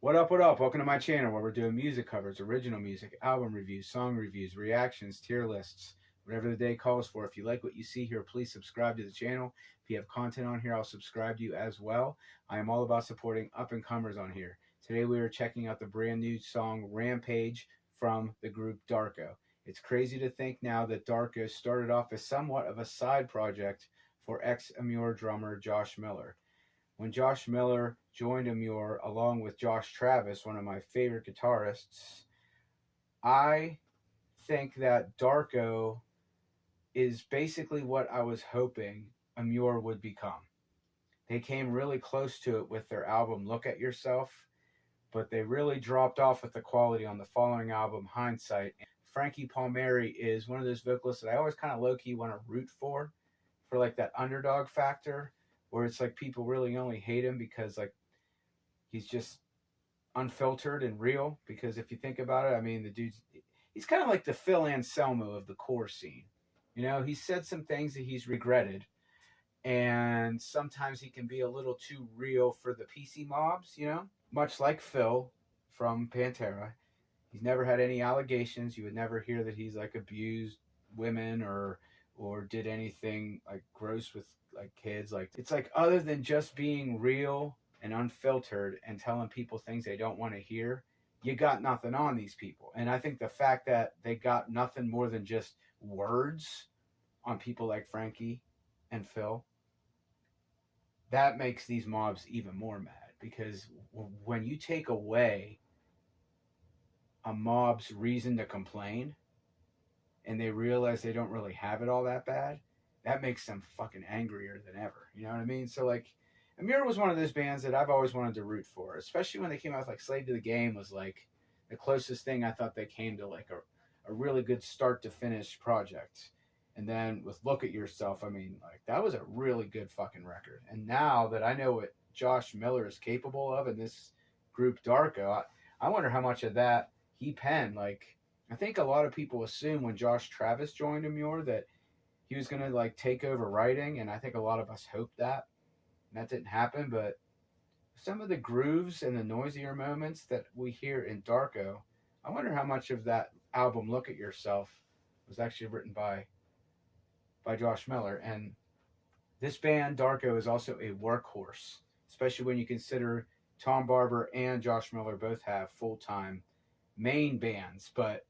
What up, what up? Welcome to my channel where we're doing music covers, original music, album reviews, song reviews, reactions, tier lists, whatever the day calls for. If you like what you see here, please subscribe to the channel. If you have content on here, I'll subscribe to you as well. I am all about supporting up-and-comers on here. Today we are checking out the brand new song Rampage from the group Darko. It's crazy to think now that Darko started off as somewhat of a side project for ex-Amur drummer Josh Miller. When Josh Miller joined Amur along with Josh Travis, one of my favorite guitarists, I think that Darko is basically what I was hoping Amur would become. They came really close to it with their album Look at Yourself, but they really dropped off with the quality on the following album, Hindsight. Frankie Palmieri is one of those vocalists that I always kind of low-key want to root for like that underdog factor, where it's like people really only hate him because like he's just unfiltered and real. Because if you think about it, I mean, he's kind of like the Phil Anselmo of the core scene. You know, he said some things that he's regretted, and sometimes he can be a little too real for the PC mobs, you know? Much like Phil from Pantera. He's never had any allegations. You would never hear that he's like abused women or did anything like gross with like kids. Like, it's like, other than just being real and unfiltered and telling people things they don't want to hear, you got nothing on these people. And I think the fact that they got nothing more than just words on people like Frankie and Phil, that makes these mobs even more mad. Because when you take away a mob's reason to complain and they realize they don't really have it all that bad, that makes them fucking angrier than ever. You know what I mean? So like, Amir was one of those bands that I've always wanted to root for, especially when they came out with like Slave to the Game was like the closest thing I thought they came to like a really good start to finish project. And then with Look at Yourself, I mean, like, that was a really good fucking record. And now that I know what Josh Miller is capable of in this group Darko, I wonder how much of that he penned. Like, I think a lot of people assume when Josh Travis joined Amur that he was going to like take over writing, and I think a lot of us hoped that. And that didn't happen, but some of the grooves and the noisier moments that we hear in Darko, I wonder how much of that album Look at Yourself was actually written by Josh Miller. And this band, Darko, is also a workhorse, especially when you consider Tom Barber and Josh Miller both have full-time main bands. But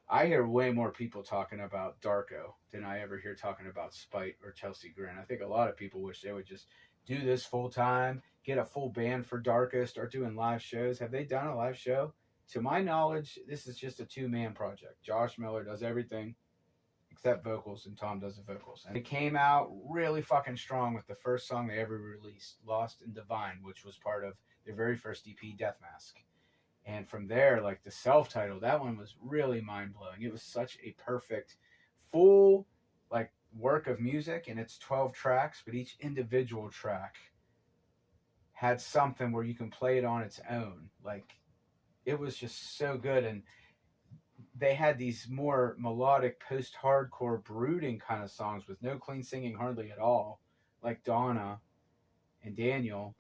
I hear way more people talking about Darko than I ever hear talking about Spite or Chelsea Grin. I think a lot of people wish they would just do this full-time, get a full band for Darko, start doing live shows. Have they done a live show? To my knowledge, this is just a two-man project. Josh Miller does everything except vocals, and Tom does the vocals. And it came out really fucking strong with the first song they ever released, Lost and Divine, which was part of their very first EP, Death Mask. And from there, like the self-titled, that one was really mind-blowing. It was such a perfect, full, like, work of music, and it's 12 tracks, but each individual track had something where you can play it on its own. Like, it was just so good. And they had these more melodic, post-hardcore, brooding kind of songs with no clean singing hardly at all, like Donna and Daniel,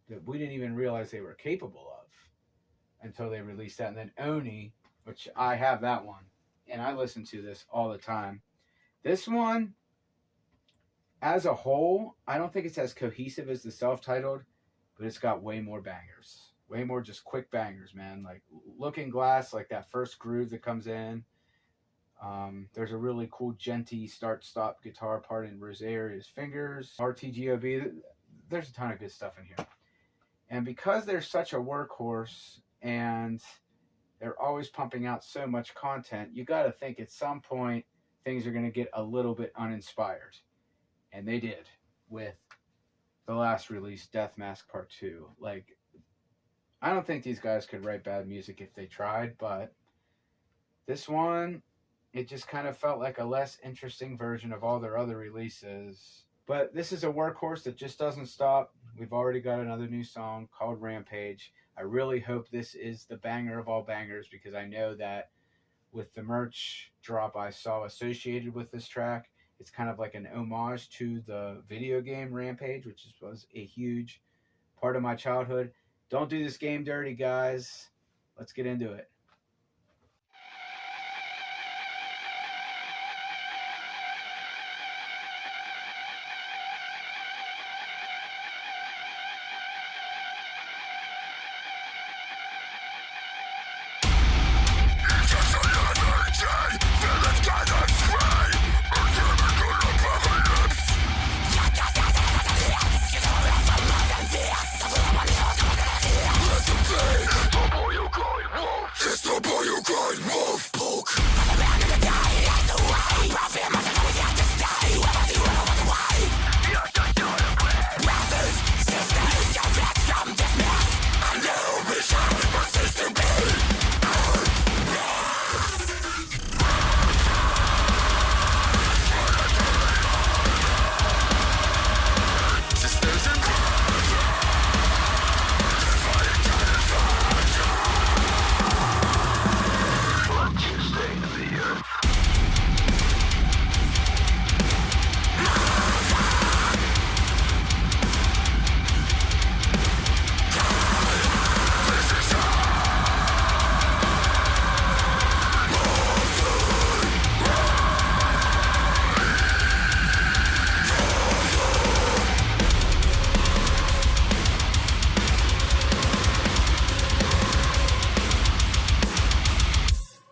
that we didn't even realize they were capable of until they released that. And then Oni, which I have that one, and I listen to this all the time. This one, as a whole, I don't think it's as cohesive as the self-titled, but it's got way more bangers. Way more just quick bangers, man. Like Looking Glass, like that first groove that comes in. There's a really cool djenty start-stop guitar part in Rosaria's Fingers. RTGOB, there's a ton of good stuff in here. And because they're such a workhorse and they're always pumping out so much content, you got to think at some point things are going to get a little bit uninspired. And they did with the last release, Death Mask Part 2. Like, I don't think these guys could write bad music if they tried, but this one, it just kind of felt like a less interesting version of all their other releases. But this is a workhorse that just doesn't stop. We've already got another new song called Rampage. I really hope this is the banger of all bangers, because I know that with the merch drop I saw associated with this track, it's kind of like an homage to the video game Rampage, which was a huge part of my childhood. Don't do this game dirty, guys. Let's get into it.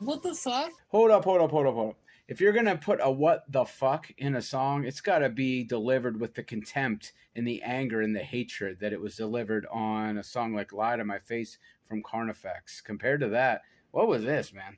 What the fuck? Hold up. If you're going to put a what the fuck in a song, it's got to be delivered with the contempt and the anger and the hatred that it was delivered on a song like Lie to My Face from Carnifex. Compared to that, what was this, man?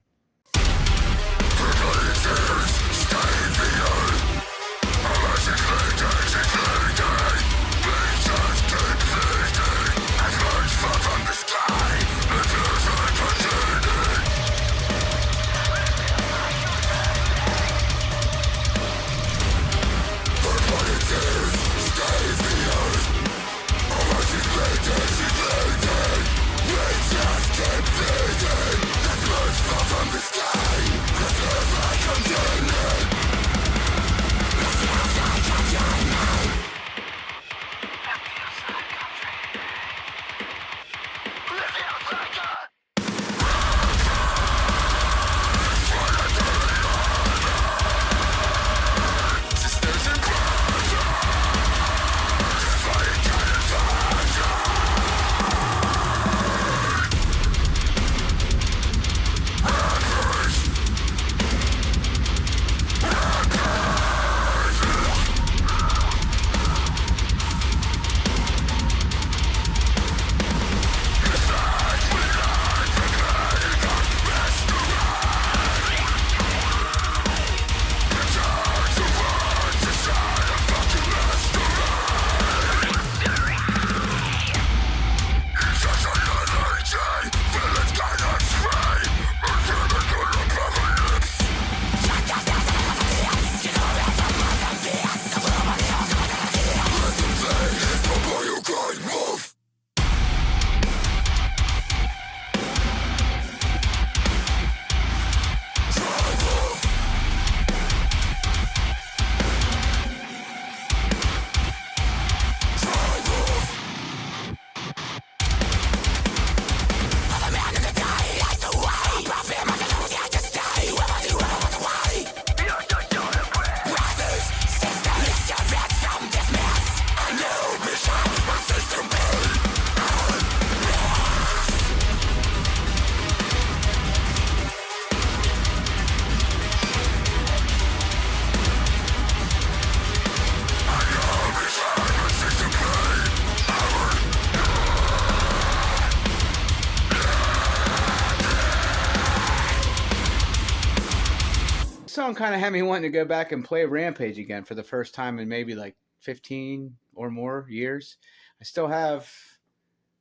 Song kind of had me wanting to go back and play Rampage again for the first time in maybe like 15 or more years. I still have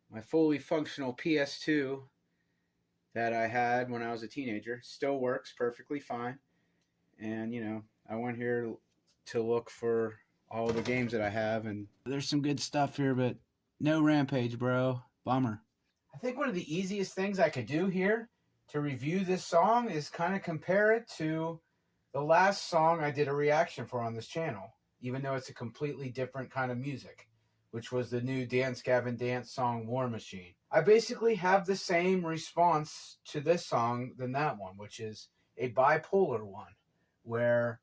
my fully functional PS2 that I had when I was a teenager. Still works perfectly fine. And, you know, I went here to look for all the games that I have, and there's some good stuff here, but no Rampage, bro. Bummer. I think one of the easiest things I could do here to review this song is kind of compare it to the last song I did a reaction for on this channel, even though it's a completely different kind of music, which was the new Dance Gavin Dance song War Machine. I basically have the same response to this song than that one, which is a bipolar one, where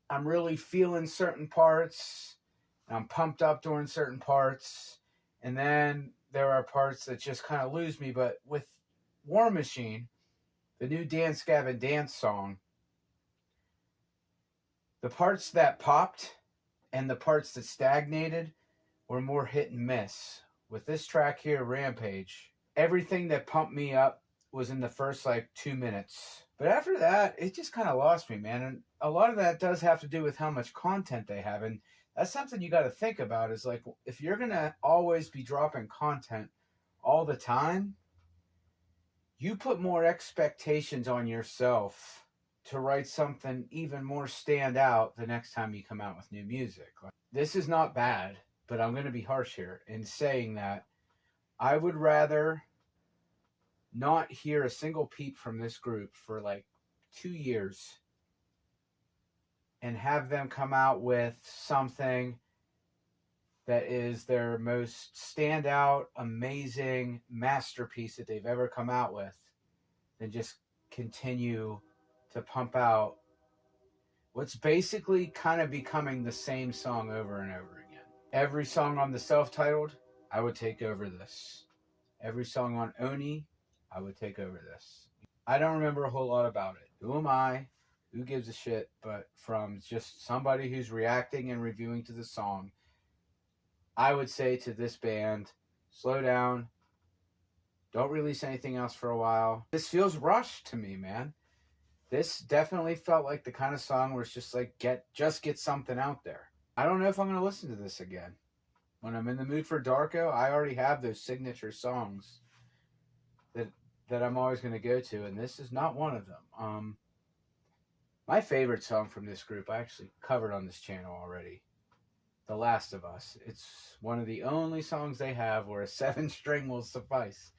I'm really feeling certain parts, and I'm pumped up during certain parts, and then there are parts that just kind of lose me. But with War Machine, the new Dance Gavin Dance song, the parts that popped and the parts that stagnated were more hit and miss. With this track here, Rampage, everything that pumped me up was in the first like 2 minutes. But after that, it just kind of lost me, man. And a lot of that does have to do with how much content they have. And that's something you got to think about is like, if you're going to always be dropping content all the time, you put more expectations on yourself to write something even more stand out the next time you come out with new music. Like, this is not bad, but I'm going to be harsh here in saying that I would rather not hear a single peep from this group for like 2 years and have them come out with something that is their most standout, amazing masterpiece that they've ever come out with than just continue to pump out what's basically kind of becoming the same song over and over again. Every song on the self-titled, I would take over this. Every song on Oni, I would take over this. I don't remember a whole lot about it. Who am I? Who gives a shit? But from just somebody who's reacting and reviewing to the song, I would say to this band, slow down. Don't release anything else for a while. This feels rushed to me, man. This definitely felt like the kind of song where it's just like, get something out there. I don't know if I'm going to listen to this again. When I'm in the mood for Darko, I already have those signature songs that I'm always going to go to, and this is not one of them. My favorite song from this group, I actually covered on this channel already. The Last of Us. It's one of the only songs they have where a 7-string will suffice.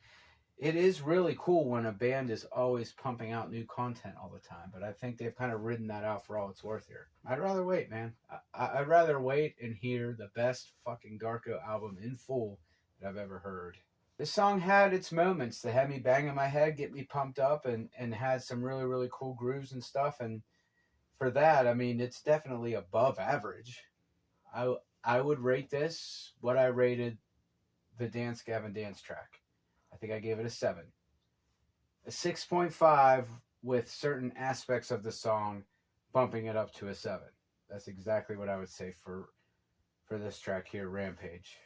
It is really cool when a band is always pumping out new content all the time, but I think they've kind of ridden that out for all it's worth here. I'd rather wait, man. I'd rather wait and hear the best fucking Darko album in full that I've ever heard. This song had its moments that had me banging my head, get me pumped up, and had some really, really cool grooves and stuff. And for that, I mean, it's definitely above average. I would rate this what I rated the Dance Gavin Dance track. I think I gave it a 7. A 6.5 with certain aspects of the song bumping it up to a 7. That's exactly what I would say for this track here, Rampage.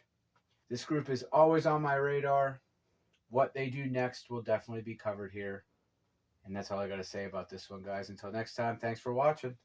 This group is always on my radar. What they do next will definitely be covered here. And that's all I got to say about this one, guys. Until next time, thanks for watching.